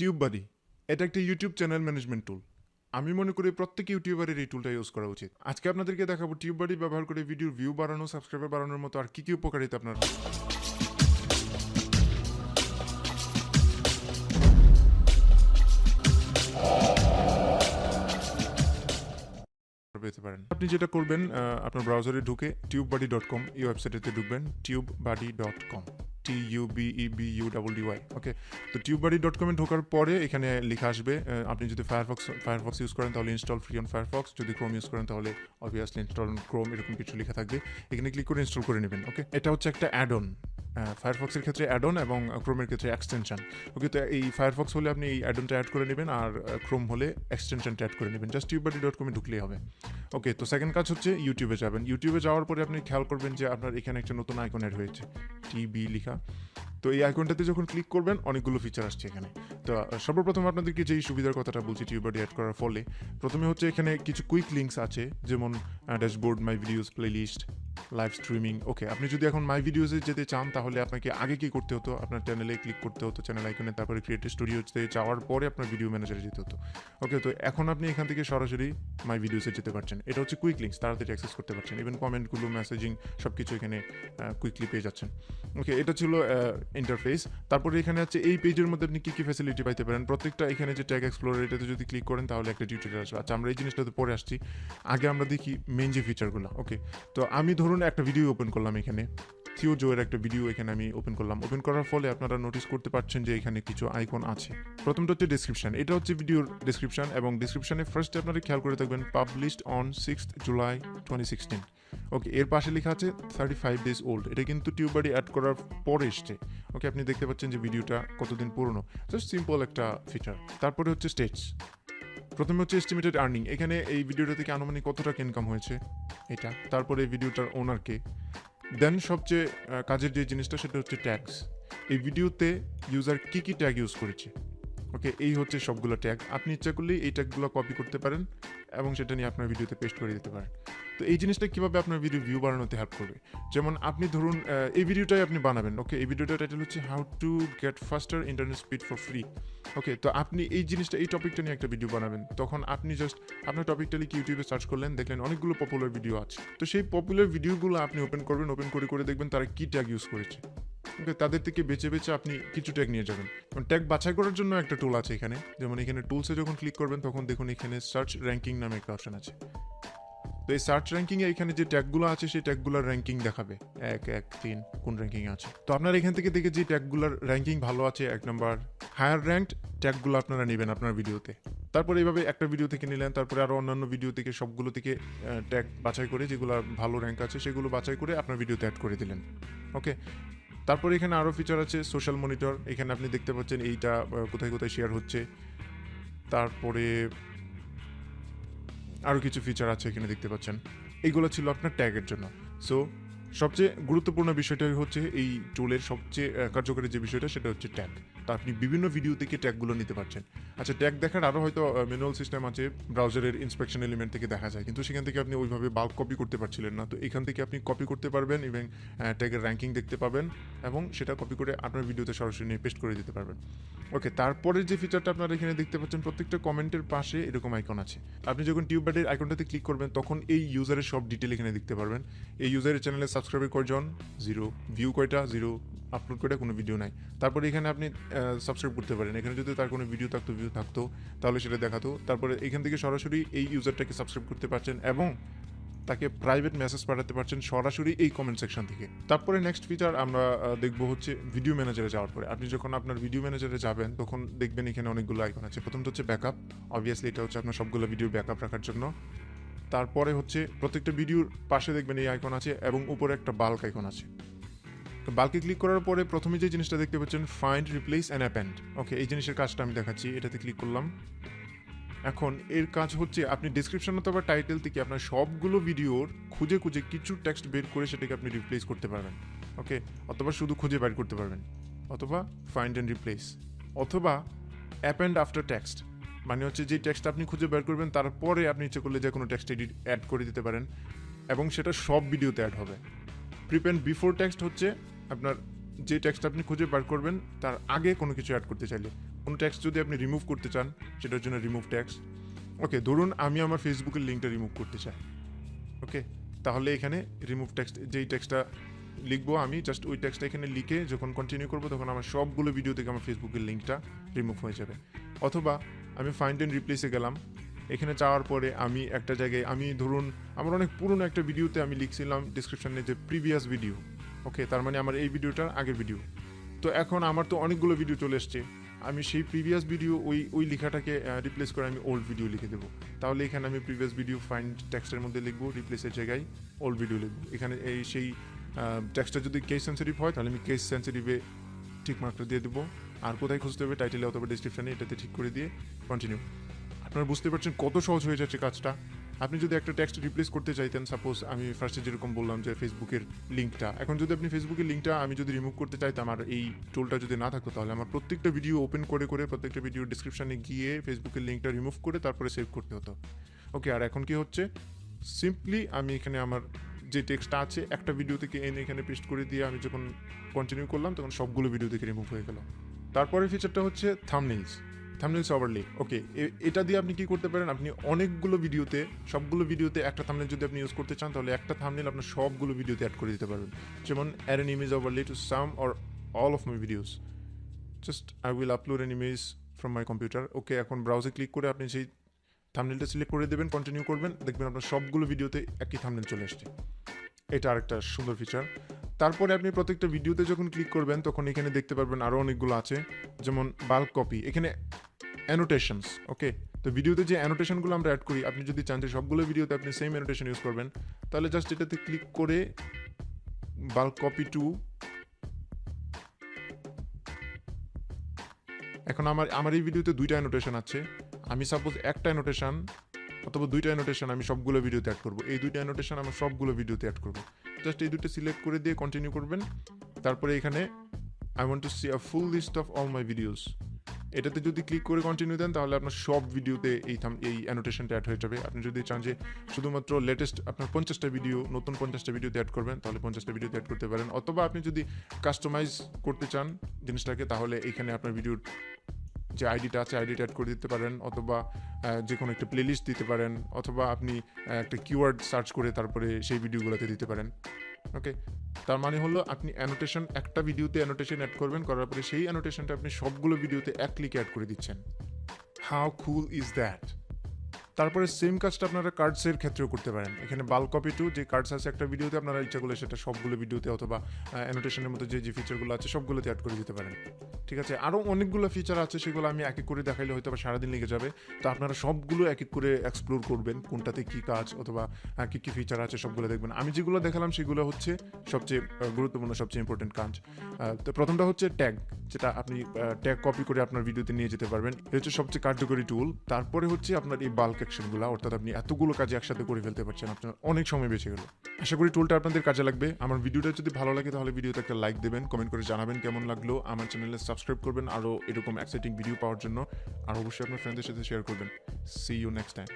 TubeBuddy এটা একটা YouTube channel management টুল। আমি মনে করি প্রত্যেক ইউটিউবারের এই টুলটা ইউজ করা উচিত। আজকে আপনাদেরকে দেখাবো টিউববাডি ব্যবহার করে ভিডিওর ভিউ বাড়ানো, সাবস্ক্রাইবার বাড়ানোর মতো আর কি কি উপকারিতা আপনার পেতে পারেন। আপনি যেটা করবেন, আপনার ব্রাউজারে ঢুকে tubebuddy.com এই ওয়েবসাইটেতে ঢুকবেন, tubebuddy.com TUBEBUDDY। ওকে, তো tubebuddy.com এ ঢোকার পরে এখানে লেখা আসবে, আপনি যদি ফায়ারফক্স ইউজ করেন তাহলে ইনস্টল ফ্রি অন ফায়ারফক্স, যদি ক্রোম ইউজ করেন তাহলে অবভিয়াসলি ইনস্টল অন ক্রোম, এরকম কিছু লেখা থাকবে। এখানে ক্লিক করে ইনস্টল করে নেবেন। ওকে, এটা হচ্ছে একটা অ্যাড অন, ফায়ারফক্সের ক্ষেত্রে অ্যাড অন এবং ক্রোমের ক্ষেত্রে এক্সটেনশন। ওকে, তো এই ফায়ারফক্স হলে আপনি এই অ্যাড অনটা অ্যাড করে নেবেন, আর ক্রোম হলে এক্সটেনশনটা অ্যাড করে নেবেন। জাস্ট tubebuddy.com এ ঢুকলেই হবে। ওকে, তো সেকেন্ড কাজ হচ্ছে ইউটিউবে যাবেন। ইউটিউবে যাওয়ার পরে আপনি খেয়াল করবেন যে আপনার এখানে একটা নতুন আইকন অ্যাড হয়েছে, টিবি লেখা। তো এই আইকনটাতে যখন ক্লিক করবেন অনেকগুলো ফিচার আসছে এখানে। তো সর্বপ্রথম আপনাদেরকে যেই সুবিধার কথাটা বলছি টিউববাডি অ্যাড করার ফলে, প্রথমে হচ্ছে এখানে কিছু কুইক লিঙ্কস আছে, যেমন dashboard, my videos, playlist, live streaming. Okay, আপনি যদি এখন মাই ভিডিওসে যেতে চান তাহলে আপনাকে আগে কি করতে হতো, আপনার চ্যানেলে ক্লিক করতে হতো, চ্যানেল আইকনে, তারপরে ক্রিয়েটর স্টুডিওতে যাওয়ার পরে আপনার ভিডিও ম্যানেজারে যেতে হতো। ওকে, তো এখন আপনি এখান থেকে সরাসরি মাই ভিডিওসে যেতে পারছেন। এটা হচ্ছে কুইক লিঙ্কস, তাড়াতাড়ি অ্যাক্সেস করতে পারছেন। ইভেন কমেন্টগুলো, মেসেজিং সব কিছু এখানে কুইকলি পেয়ে যাচ্ছেন। ওকে, এটা ছিল ইন্টারফেস। তারপরে এখানে আছে এই পেজের মধ্যে আপনি কী কী ফ্যাসিলিটি পাইতে পারেন প্রত্যেকটা। এখানে যে ট্যাগ এক্সপ্লোরার, এটাতে যদি ক্লিক করেন তাহলে একটা টিউটোরিয়াল আসবে। আচ্ছা, আমরা এই জিনিসটাতে পরে আসছি, আগে আমরা দেখি মেন যে ফিচারগুলো। ওকে, তো আমি ধরুন একটা ভিডিও ওপেন করলাম, এখানে থিও জোয়ের একটা ভিডিও এখানে আমি ওপেন করলাম। ওপেন করার ফলে আপনারা নোটিস করতে পারছেন যে এখানে কিছু আইকন আছে। প্রথমটা হচ্ছে ডিসক্রিপশন, এটা হচ্ছে ভিডিওর ডিসক্রিপশন, এবং ডিসক্রিপশনে ফার্স্টে আপনারা খেয়াল করে থাকবেন পাবলিশড অন 6 জুলাই 2016। ওকে, এর পাশে লেখা আছে 35 ডেজ ওল্ড। এটা কিন্তু টিউববাডি অ্যাড করার পরে এসছে। ওকে, আপনি দেখতে পাচ্ছেন যে ভিডিওটা কতদিন পুরনো, জাস্ট সিম্পল একটা ফিচার। তারপরে হচ্ছে স্টেজ, প্রথমে হচ্ছে এস্টিমেটেড আর্নিং, এখানে এই ভিডিওটা থেকে আনুমানিক কত টাকা ইনকাম হয়েছে এটা। তারপরে এই ভিডিওটার ওনারকে। দেন সবচেয়ে কাজের যে জিনিসটা সেটা হচ্ছে ট্যাগস, এই ভিডিওতে ইউজার কী কী ট্যাগ ইউজ করেছে। ওকে, এই হচ্ছে সবগুলো ট্যাগ। আপনি ইচ্ছা করলেই এই ট্যাগগুলো কপি করতে পারেন এবং সেটা নিয়ে আপনার ভিডিওতে পেস্ট করে দিতে পারেন। তো এই জিনিসটা কীভাবে আপনার ভিডিও ভিউ বাড়ানোতে হেল্প করবে, যেমন আপনি ধরুন এই ভিডিওটাই আপনি বানাবেন। ওকে, এই ভিডিওটার টাইটেল হচ্ছে how to get faster internet speed for free. Okay, তো আপনি এই জিনিসটা, এই টপিকটা নিয়ে একটা ভিডিও বানাবেন, তখন আপনি জাস্ট আপনার টপিকটা লিখে ইউটিউবে সার্চ করলেন, দেখলেন অনেকগুলো পপুলার ভিডিও আছে। তো সেই পপুলার ভিডিওগুলো আপনি ওপেন করবেন, ওপেন করে দেখবেন তারা কী ট্যাগ ইউজ করেছে। ওকে, তাদের থেকে বেছে বেছে আপনি কিছু ট্যাগ নিয়ে যাবেন। ট্যাগ বাছাই করার জন্য একটা টুল আছে এখানে, যেমন এখানে টুলসে যখন ক্লিক করবেন তখন দেখুন এখানে সার্চ র্যাঙ্কিং নামে একটা অপশন আছে। তো এই সার্চ র্যাঙ্কিংয়ে এখানে যে ট্যাগগুলো আছে সেই ট্যাগগুলোর র্যাঙ্কিং দেখাবে 1, 1, 3 কোন র্যাঙ্কিংয়ে আছে। তো আপনার এখান থেকে দেখে যে ট্যাগগুলোর র্যাঙ্কিং ভালো আছে, 1 নম্বর হায়ার র্যাঙ্কড ট্যাগগুলো আপনারা নেবেন আপনার ভিডিওতে। তারপরে এইভাবে একটা ভিডিও থেকে নিলেন, তারপরে আরও অন্যান্য ভিডিও থেকে সবগুলো থেকে ট্যাগ বাছাই করে যেগুলো ভালো র্যাঙ্ক আছে সেগুলো বাছাই করে আপনার ভিডিওতে অ্যাড করে দিলেন। ওকে, তারপরে এখানে আরও ফিচার আছে সোশ্যাল মনিটর, এখানে আপনি দেখতে পাচ্ছেন এইটা কোথায় কোথায় শেয়ার হচ্ছে। তারপরে আরও কিছু ফিচার আছে এখানে দেখতে পাচ্ছেন। এইগুলো ছিল আপনার ট্যাগের জন্য। সো সবচেয়ে গুরুত্বপূর্ণ বিষয়টাই হচ্ছে এই টুলের সবচেয়ে কার্যকরী যে বিষয়টা সেটা হচ্ছে ট্যাগ। তা আপনি বিভিন্ন ভিডিও থেকে ট্যাগগুলো নিতে পারছেন। আচ্ছা, ট্যাগ দেখার আরও হয়তো ম্যানুয়াল সিস্টেম আছে, ব্রাউজারের ইন্সপেকশন এলিমেন্ট থেকে দেখা যায়, কিন্তু সেখান থেকে আপনি ওইভাবে বাল্ক কপি করতে পারছিলেন না। তো এখান থেকে আপনি কপি করতে পারবেন এবং ট্যাগের র্যাঙ্কিং দেখতে পাবেন এবং সেটা কপি করে আপনার ভিডিওতে সরাসরি নিয়ে পেস্ট করে দিতে পারবেন। ওকে, তারপরে যে ফিচারটা আপনারা এখানে দেখতে পাচ্ছেন, প্রত্যেকটা কমেন্টের পাশে এরকম আইকন আছে। আপনি যখন টিউববাডির আইকনটাতে ক্লিক করবেন তখন এই ইউজারের সব ডিটেল এখানে দেখতে পারবেন। এই ইউজারের চ্যানেলে সাবস্ক্রাইবার কয়জন, 0, ভিউ কয়টা, 0, আপলোড কয়টা, কোনো ভিডিও নাই। তারপরে এখানে আপনি সাবস্ক্রাইব করতে পারেন, এখানে যদি তার কোনো ভিডিও থাকতো তাহলে সেটা দেখাতো। তারপরে এখান থেকে সরাসরি এই ইউজারটাকে সাবস্ক্রাইব করতে পারছেন এবং তাকে প্রাইভেট মেসেজ পাঠাতে পারছেন সরাসরি এই কমেন্ট সেকশন থেকে। তারপরে নেক্সট ফিচার আমরা দেখবো হচ্ছে ভিডিও ম্যানেজারে যাওয়ার পরে। আপনি যখন আপনার ভিডিও ম্যানেজারে যাবেন তখন দেখবেন এখানে অনেকগুলো আইকন আছে। প্রথমটা হচ্ছে ব্যাকআপ, অবভিয়াসলি এটা হচ্ছে আপনার সবগুলো ভিডিও ব্যাকআপ রাখার জন্য। তারপরে হচ্ছে প্রত্যেকটা ভিডিওর পাশে দেখবেন এই আইকন আছে এবং উপরে একটা বাল্ক আইকন আছে। তো বাল্কে ক্লিক করার পরে প্রথমে যে জিনিসটা দেখতে পাচ্ছেন ফাইন্ড, রিপ্লেস অ্যান্ড অ্যাপেন্ড। ওকে, এই জিনিসের কাজটা আমি দেখাচ্ছি, এটাতে ক্লিক করলাম। এখন এর কাজ হচ্ছে আপনি ডিসক্রিপশন অথবা টাইটেল থেকে আপনার সবগুলো ভিডিওর খুঁজে কিছু টেক্সট বের করে সেটাকে আপনি রিপ্লেস করতে পারবেন। ওকে, অথবা শুধু খুঁজে বের করতে পারবেন, অথবা ফাইন্ড অ্যান্ড রিপ্লেস, অথবা অ্যাপেন্ড আফটার টেক্সট, মানে হচ্ছে যে টেক্সট আপনি খুঁজে বের করবেন তারপরে আপনি ইচ্ছে করলে যে কোনো টেক্সট এডিট অ্যাড করে দিতে পারেন এবং সেটা সব ভিডিওতে অ্যাড হবে। প্রিপেন্ড বিফোর টেক্সট হচ্ছে আপনার যে টেক্সট আপনি খুঁজে বার করবেন তার আগে কোনো কিছু অ্যাড করতে চাইলে, কোনো টেক্সট যদি আপনি রিমুভ করতে চান সেটার জন্য রিমুভ টেক্সট। ওকে, ধরুন আমি আমার ফেসবুকের লিঙ্কটা রিমুভ করতে চাই। ওকে, তাহলে এখানে রিমুভ টেক্সট, যেই টেক্সটটা লিখবো আমি জাস্ট ওই টেক্সটটা এখানে লিখে যখন কন্টিনিউ করবো তখন আমার সবগুলো ভিডিও থেকে আমার ফেসবুকের লিঙ্কটা রিমুভ হয়ে যাবে। অথবা আমি ফাইন্ড অ্যান্ড রিপ্লেসে গেলাম, এখানে যাওয়ার পরে আমি একটা জায়গায়, আমি ধরুন আমার অনেক পুরনো একটা ভিডিওতে আমি লিখছিলাম ডিসক্রিপশনে যে প্রিভিয়াস ভিডিও। ওকে, তার মানে আমার এই ভিডিওটার আগের ভিডিও। তো এখন আমার তো অনেকগুলো ভিডিও চলে এসছে, আমি সেই প্রিভিয়াস ভিডিও ওই লেখাটাকে রিপ্লেস করে আমি ওল্ড ভিডিও লিখে দেবো। তাহলে এখানে আমি প্রিভিয়াস ভিডিও ফাইন্ড টেক্সটের মধ্যে লিখবো, রিপ্লেসের জায়গায় ওল্ড ভিডিও লিখবো। এখানে সেই টেক্সটটা যদি কেস সেন্সিটিভ হয় তাহলে আমি কেস সেন্সিটিভে ঠিক মার্কটা দিয়ে দেবো। আর কোথায় খুঁজতে হবে, টাইটেলে অথবা ডিসক্রিপশনে, এটাতে ঠিক করে দিয়ে কন্টিনিউ। আপনারা বুঝতে পারছেন কত সহজ হয়ে যাচ্ছে কাজটা। আপনি যদি একটা টেক্সট রিপ্লেস করতে চাইতেন, সাপোজ আমি ফার্স্টে যেরকম বললাম যে ফেসবুকের লিঙ্কটা, এখন যদি আপনি ফেসবুকের লিঙ্কটা আমি যদি রিমুভ করতে চাইতাম আর এই টুলটা যদি না থাকতো, তাহলে আমার প্রত্যেকটা ভিডিও ওপেন করে প্রত্যেকটা ভিডিও ডিসক্রিপশনে গিয়ে ফেসবুকের লিঙ্কটা রিমুভ করে তারপরে সেভ করতে হতো। ওকে, আর এখন কি হচ্ছে, সিম্পলি আমি এখানে আমার যে টেক্সটটা আছে একটা ভিডিও থেকে এনে এখানে পেস্ট করে দিয়ে আমি যখন কন্টিনিউ করলাম তখন সবগুলো ভিডিও থেকে রিমুভ হয়ে গেল। তারপরের ফিচারটা হচ্ছে থাম্বনেলস ওভারলে। ওকে, এটা দিয়ে আপনি কি করতে পারেন, আপনি অনেকগুলো ভিডিওতে, সবগুলো ভিডিওতে একটা থাম্বনেল যদি আপনি ইউজ করতে চান তাহলে একটা থাম্বনেল আপনার সবগুলো ভিডিওতে অ্যাড করে দিতে পারবেন। যেমন add an image overlay to some or all of my videos, just I will upload an image from my computer. Okay, এখন ব্রাউজে ক্লিক করে আপনি সেই থাম্বনেলটা সিলেক্ট করে দেবেন, কন্টিনিউ করবেন, দেখবেন আপনার সবগুলো ভিডিওতে একই থাম্বনেল চলে আসছে। এটা আরেকটা সুন্দর ফিচার। তারপরে আপনি প্রত্যেকটা ভিডিওতে যখন ক্লিক করবেন তখন এখানে দেখতে পারবেন আরও অনেকগুলো আছে, যেমন বাল্ক কপি, এখানে অ্যানোটেশনস। ওকে, তো ভিডিওতে যে অ্যানোটেশনগুলো আমরা অ্যাড করি, আপনি যদি চান যে সবগুলো ভিডিওতে আপনি সেম অ্যানোটেশন ইউজ করবেন, তাহলে জাস্ট এটাতে ক্লিক করে বাল্ক কপি টু। এখন আমার এই ভিডিওতে দুইটা অ্যানোটেশন আছে, আমি সাপোজ একটা অ্যানোটেশন অথবা দুইটা অ্যানোটেশন আমি সবগুলো ভিডিওতে অ্যাড করবো, এই দুইটা অ্যানোটেশন আমার সবগুলো ভিডিওতে অ্যাড করবো। জাস্ট এই দুটো সিলেক্ট করে দিয়ে কন্টিনিউ করবেন। তারপরে এখানে I want to see a full list of all my videos, এটাতে যদি ক্লিক করে কন্টিনিউ দেন তাহলে আপনার সব ভিডিওতে এই অ্যানোটেশনটা অ্যাড হয়ে যাবে। আপনি যদি চান যে শুধুমাত্র লেটেস্ট আপনার 50টা ভিডিও, নতুন 50টা ভিডিওতে অ্যাড করবেন, তাহলে 50টা ভিডিওতে অ্যাড করতে পারেন। অথবা আপনি যদি কাস্টমাইজ করতে চান জিনিসটাকে, তাহলে এখানে আপনার ভিডিওর যে আইডিটা আছে আইডিটা অ্যাড করে দিতে পারেন, অথবা যে কোনো একটা প্লেলিস্ট দিতে পারেন, অথবা আপনি একটা কিওয়ার্ড সার্চ করে তারপরে সেই ভিডিওগুলোতে দিতে পারেন। ওকে, তার মানে হলো আপনি অ্যানোটেশন, একটা ভিডিওতে অ্যানোটেশন অ্যাড করবেন, করার পরে সেই অ্যানোটেশনটা আপনি সবগুলো ভিডিওতে এক ক্লিকে অ্যাড করে দিচ্ছেন। How cool is that. তারপরে সেম কাজটা আপনারা কার্ডসের ক্ষেত্রেও করতে পারেন। এখানে বাল্ক কপি টু, যে কার্ডস আছে একটা ভিডিওতে, আপনারা ইচ্ছা করলে সেটা সবগুলো ভিডিওতে অথবা অ্যানোটেশনের মতো যে ফিচারগুলো আছে সবগুলোতে অ্যাড করে দিতে পারেন। ঠিক আছে, আরও অনেকগুলো ফিচার আছে, সেগুলো আমি এক এক করে দেখাইলে হয়তো সারাদিন লেগে যাবে। তো আপনারা সবগুলো এক এক করে এক্সপ্লোর করবেন, কোনটাতে কী কাজ অথবা কী কী ফিচার আছে সবগুলো দেখবেন। আমি যেগুলো দেখালাম সেগুলো হচ্ছে সবচেয়ে গুরুত্বপূর্ণ, সবচেয়ে ইম্পর্টেন্ট কাজ। তো প্রথমটা হচ্ছে ট্যাগ, যেটা আপনি ট্যাগ কপি করে আপনার ভিডিওতে নিয়ে যেতে পারবেন, এটা হচ্ছে সবচেয়ে কার্যকরী টুল। তারপরে হচ্ছে আপনার এই বাল্ক অ্যাকশনগুলো, অর্থাৎ আপনি এতগুলো কাজে একসাথে করে ফেলতে পারছেন, আপনার অনেক সময় বেঁচে গেল। আশা করি টুলটা আপনাদের কাজে লাগবে। আমার ভিডিওটা যদি ভালো লাগে তাহলে ভিডিওতে একটা লাইক দেবেন, কমেন্ট করে জানাবেন কেমন লাগলো। আমার চ্যানেলে সাবস্ক্রাইব করবেন আরও এরকম এক্সাইটিং ভিডিও পাওয়ার জন্য, আর অবশ্যই আপনার ফ্রেন্ডদের সাথে শেয়ার করবেন। See you next time.